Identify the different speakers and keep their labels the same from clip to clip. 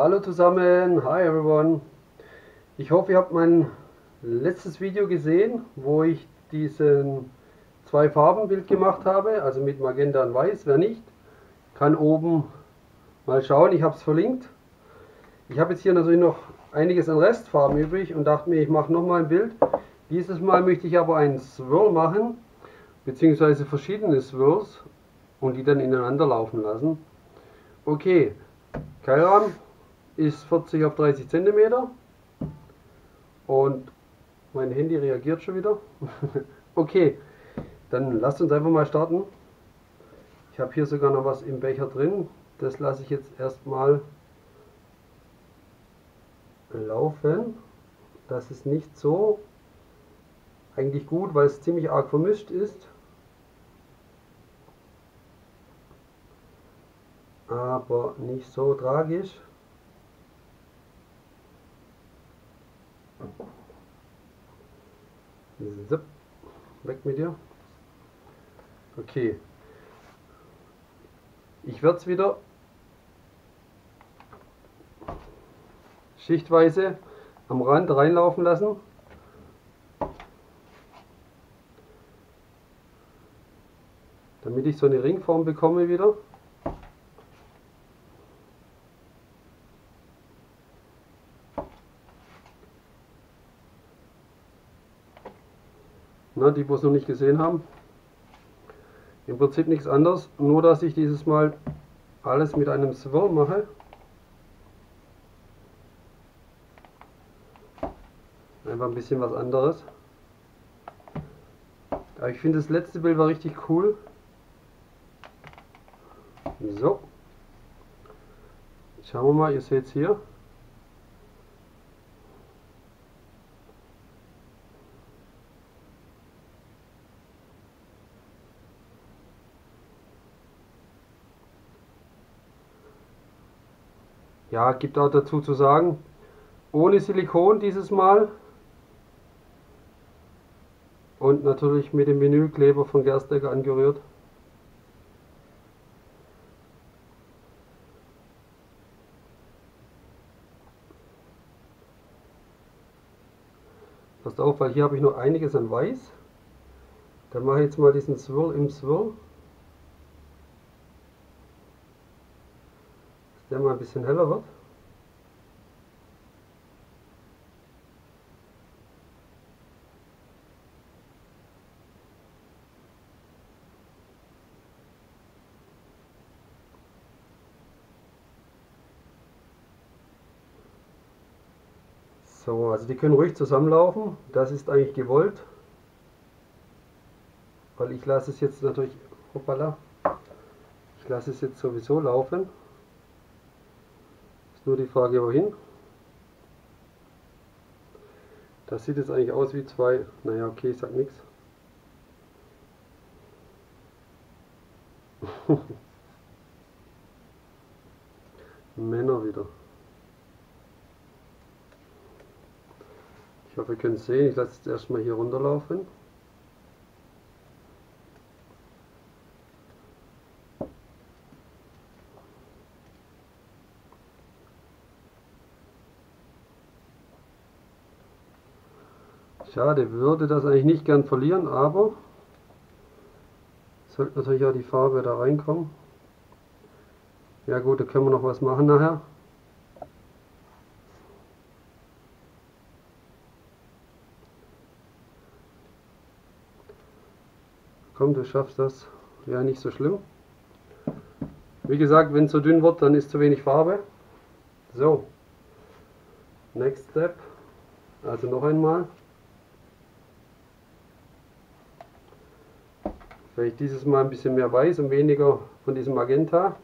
Speaker 1: Hallo zusammen, hi everyone. Ich hoffe, ihr habt mein letztes Video gesehen, wo ich diesen zwei Farbenbild gemacht habe, also mit Magenta und Weiß. Wer nicht, kann oben mal schauen, ich habe es verlinkt. Ich habe jetzt hier natürlich noch einiges an Restfarben übrig und dachte mir, ich mache nochmal ein Bild. Dieses Mal möchte ich aber einen Swirl machen, beziehungsweise verschiedene Swirls und die dann ineinander laufen lassen. Okay, Keilrahmen ist 40 auf 30 cm und mein Handy reagiert schon wieder. Okay, dann lasst uns einfach mal starten. Ich habe hier sogar noch was im Becher drin. Das lasse ich jetzt erstmal laufen. Das ist nicht so eigentlich gut, weil es ziemlich arg vermischt ist. Aber nicht so tragisch. So, weg mit dir. Okay. Ich werde es wieder schichtweise am Rand reinlaufen lassen. Damit ich so eine Ringform bekomme wieder. Na, die, die es noch nicht gesehen haben. Im Prinzip nichts anderes, nur dass ich dieses Mal alles mit einem Swirl mache. Einfach ein bisschen was anderes. Aber ich finde, das letzte Bild war richtig cool. So. Schauen wir mal, ihr seht es hier. Ja, gibt auch dazu zu sagen, ohne Silikon dieses Mal. Und natürlich mit dem Vinylkleber von Gerstecker angerührt. Passt auf, weil hier habe ich noch einiges an Weiß. Dann mache ich jetzt mal diesen Swirl im Swirl. Dass der mal ein bisschen heller wird. So, also die können ruhig zusammenlaufen. Das ist eigentlich gewollt. Weil ich lasse es jetzt natürlich, hoppala, ich lasse es jetzt sowieso laufen. Ist nur die Frage, wohin. Das sieht jetzt eigentlich aus wie zwei, naja, okay, ich sag nichts. Männer wieder. Ich hoffe, ihr könnt es sehen. Ich lasse es erstmal hier runterlaufen. Schade, würde das eigentlich nicht gern verlieren, aber sollte natürlich auch die Farbe da reinkommen. Ja gut, da können wir noch was machen nachher. Komm, du schaffst das. Ja, nicht so schlimm. Wie gesagt, wenn es so dünn wird, dann ist zu wenig Farbe. So, next step. Also noch einmal. Vielleicht dieses Mal ein bisschen mehr Weiß und weniger von diesem Magenta.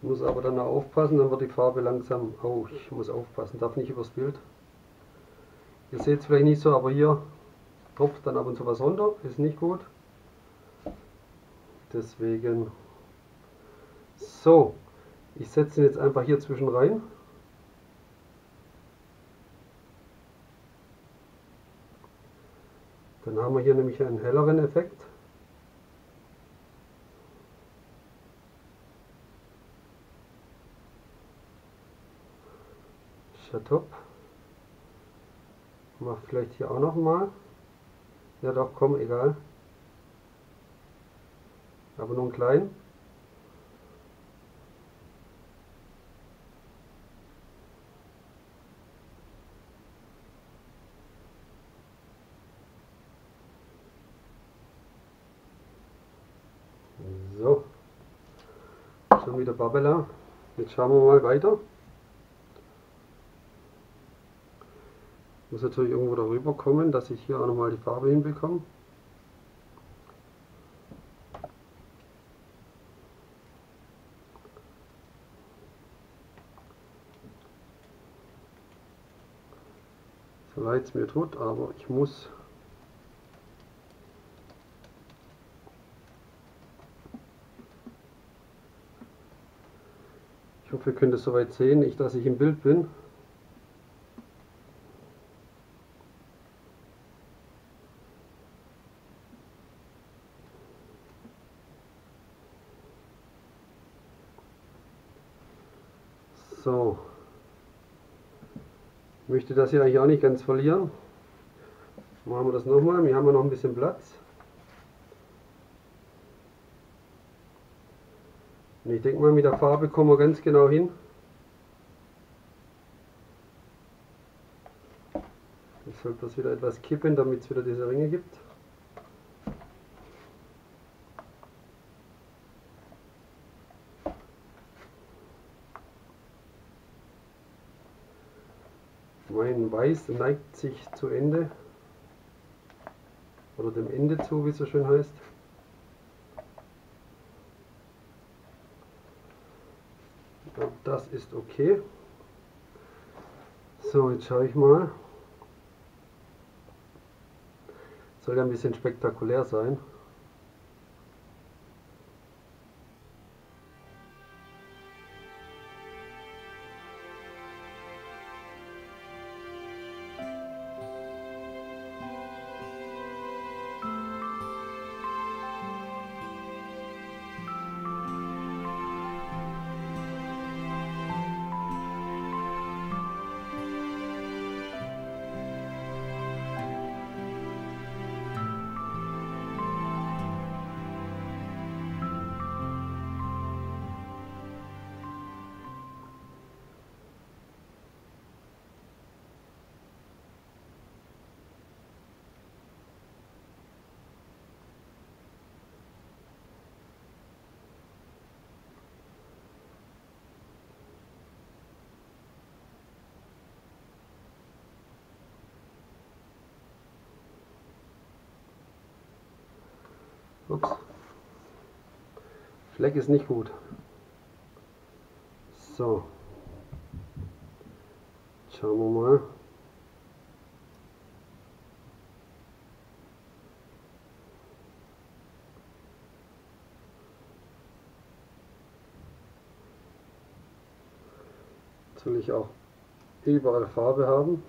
Speaker 1: Muss aber dann auch aufpassen, dann wird die Farbe langsam. Oh, ich muss aufpassen, darf nicht übers Bild. Ihr seht es vielleicht nicht so, aber hier tropft dann ab und zu was runter, ist nicht gut. Deswegen. So, ich setze ihn jetzt einfach hier zwischen rein. Dann haben wir hier nämlich einen helleren Effekt. Top. Mach vielleicht hier auch noch mal. Ja doch, komm, egal. Aber nur einen kleinen. So. Schon wieder Babbela. Jetzt schauen wir mal weiter. Muss natürlich irgendwo darüber kommen, dass ich hier auch nochmal die Farbe hinbekomme. So leid es mir tut, aber ich muss. Ich hoffe, ihr könnt es soweit sehen, dass ich im Bild bin. So, ich möchte das hier eigentlich auch nicht ganz verlieren. Machen wir das nochmal, hier haben wir noch ein bisschen Platz. Und ich denke mal, mit der Farbe kommen wir ganz genau hin. Jetzt sollte das wieder etwas kippen, damit es wieder diese Ringe gibt. Mein Weiß neigt sich zu Ende. Oder dem Ende zu, wie es so schön heißt. Ja, das ist okay. So, jetzt schaue ich mal. Soll ja ein bisschen spektakulär sein. Ups. Fleck ist nicht gut. So. Schauen wir mal. Jetzt will ich auch überall Farbe haben.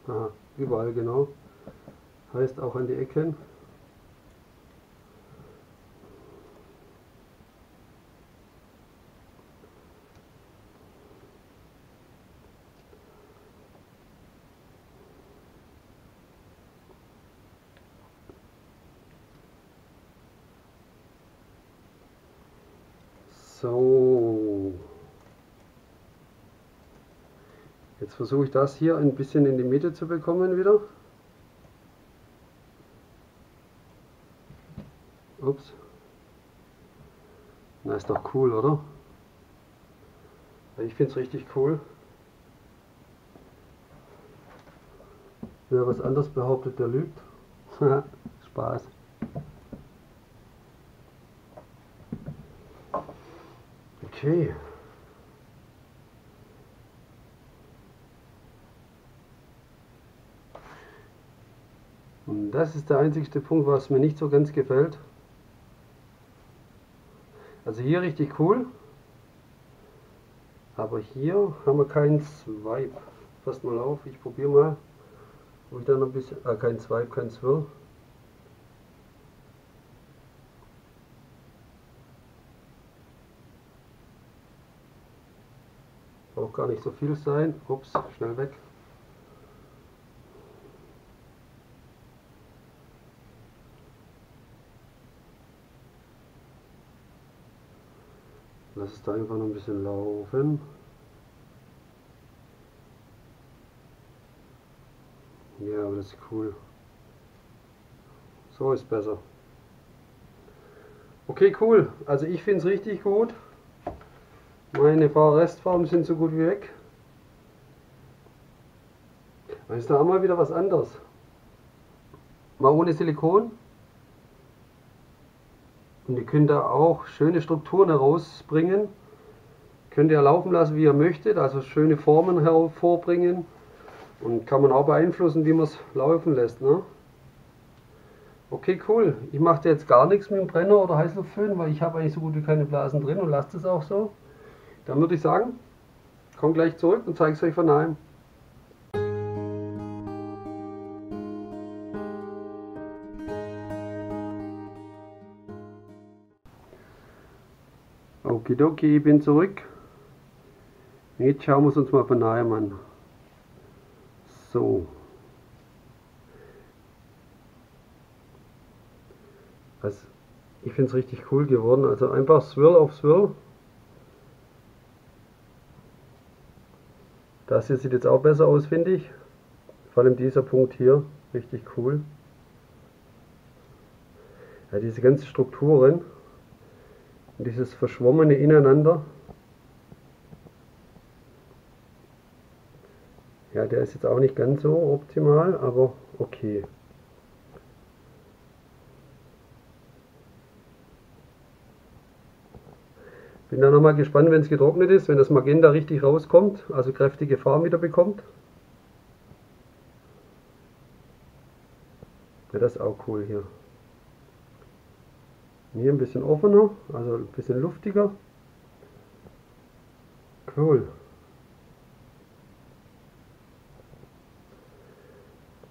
Speaker 1: Aha, überall genau. Heißt auch an die Ecken. So. Jetzt versuche ich das hier ein bisschen in die Mitte zu bekommen wieder. Ups. Na, ist doch cool, oder? Ich finde es richtig cool. Wer was anderes behauptet, der lügt. Spaß. Okay. Und das ist der einzigste Punkt, was mir nicht so ganz gefällt. Also hier richtig cool. Aber hier haben wir keinen Swipe. Passt mal auf, ich probiere mal, ob ich da noch ein bisschen, kein Swipe, kein Swirl. Braucht gar nicht so viel sein. Ups, schnell weg. Lass es da einfach noch ein bisschen laufen. Ja, aber das ist cool. So ist besser. Okay, cool. Also ich finde es richtig gut. Meine Restfarben sind so gut wie weg. Aber ist da auch mal wieder was anderes. Mal ohne Silikon. Und ihr könnt da auch schöne Strukturen herausbringen. Könnt ihr laufen lassen, wie ihr möchtet. Also schöne Formen hervorbringen. Und kann man auch beeinflussen, wie man es laufen lässt. Ne? Okay, cool. Ich mache jetzt gar nichts mit dem Brenner oder Heißluftföhn, weil ich habe eigentlich so gut wie keine Blasen drin und lasst es auch so. Dann würde ich sagen, komm gleich zurück und zeige es euch von daheim. Okidoki, ich bin zurück. Jetzt schauen wir es uns mal von nahem an. So. Also, ich finde es richtig cool geworden. Also einfach Swirl auf Swirl. Das hier sieht jetzt auch besser aus, finde ich. Vor allem dieser Punkt hier, richtig cool. Ja, diese ganzen Strukturen und dieses verschwommene Ineinander. Ja, der ist jetzt auch nicht ganz so optimal, aber okay. Bin dann nochmal gespannt, wenn es getrocknet ist, wenn das Magenta richtig rauskommt, also kräftige Farben wieder bekommt. Ja, das ist auch cool hier. Hier ein bisschen offener, also ein bisschen luftiger. Cool.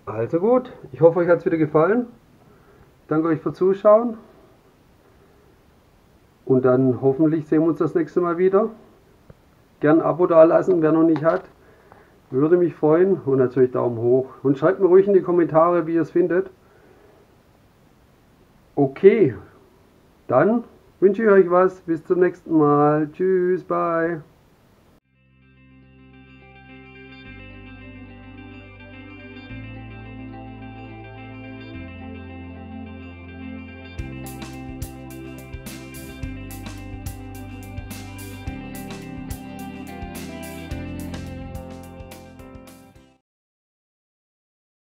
Speaker 1: Also gut, ich hoffe, euch hat es wieder gefallen. Ich danke euch fürs Zuschauen. Und dann hoffentlich sehen wir uns das nächste Mal wieder. Gern ein Abo da lassen, wer noch nicht hat. Würde mich freuen. Und natürlich Daumen hoch. Und schreibt mir ruhig in die Kommentare, wie ihr es findet. Okay, dann wünsche ich euch was. Bis zum nächsten Mal. Tschüss, bye.